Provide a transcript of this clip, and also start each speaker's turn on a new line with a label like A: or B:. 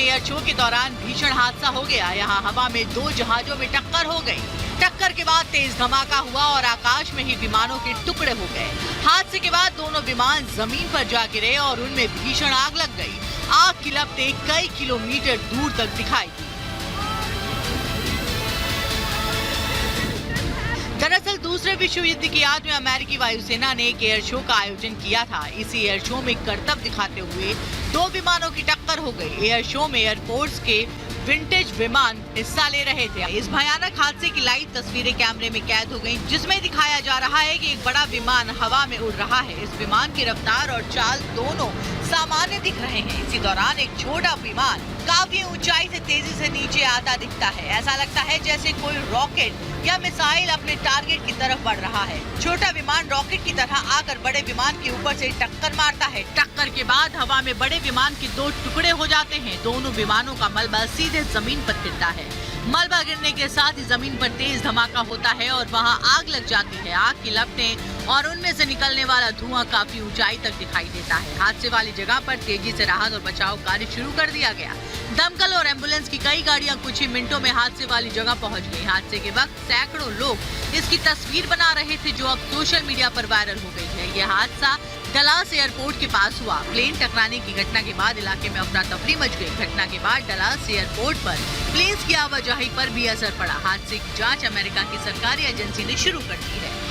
A: Air show के दौरान भीषण हादसा हो गया। यहाँ हवा में 2 जहाजों में टक्कर हो गई। टक्कर के बाद तेज धमाका हुआ और आकाश में ही विमानों के टुकड़े हो गए। हादसे के बाद दोनों विमान जमीन पर जा गिरे और उनमें भीषण आग लग गई। आग की लपटें कई किलोमीटर दूर तक दिखाई दी। दरअसल दूसरे विश्व युद्ध की याद में अमेरिकी वायुसेना ने एक एयर शो का आयोजन किया था। इसी एयर शो में करतब दिखाते हुए 2 विमानों की टक्कर हो गई। एयर शो में एयरफोर्स के विंटेज विमान हिस्सा ले रहे थे। इस भयानक हादसे की लाइव तस्वीरें कैमरे में कैद हो गईं, जिसमें दिखाया जा रहा है कि एक बड़ा विमान हवा में उड़ रहा है। इस विमान की रफ्तार और चाल दोनों सामान्य दिख रहे हैं। इसी दौरान एक छोटा विमान काफी ऊंचाई से तेजी से नीचे आता दिखता है। ऐसा लगता है जैसे कोई रॉकेट या मिसाइल अपने टारगेट की तरफ बढ़ रहा है। छोटा विमान रॉकेट की तरह आकर बड़े विमान के ऊपर से टक्कर मारता है। टक्कर के बाद हवा में बड़े विमान के 2 टुकड़े हो जाते हैं। दोनों विमानों का मलबा सीधे जमीन पर गिरता है। मलबा गिरने के साथ ही जमीन पर तेज धमाका होता है और वहां आग लग जाती है। आग की लपटें और उनमें से निकलने वाला धुआं काफी ऊंचाई तक दिखाई देता है। हादसे वाली जगह पर तेजी से राहत और बचाव कार्य शुरू कर दिया गया। दमकल और एम्बुलेंस की कई गाड़ियां कुछ ही मिनटों में हादसे वाली जगह पहुंच गई। हादसे के वक्त सैकड़ों लोग इसकी तस्वीर बना रहे थे, जो अब सोशल मीडिया पर वायरल हो गई है। यह हादसा डलास एयरपोर्ट के पास हुआ। प्लेन टकराने की घटना के बाद इलाके में अफरा तफरी मच गई। घटना के बाद डलास एयरपोर्ट पर प्लेन्स की आवाजाही पर भी असर पड़ा। हादसे की जांच अमेरिका की सरकारी एजेंसी ने शुरू कर दी है।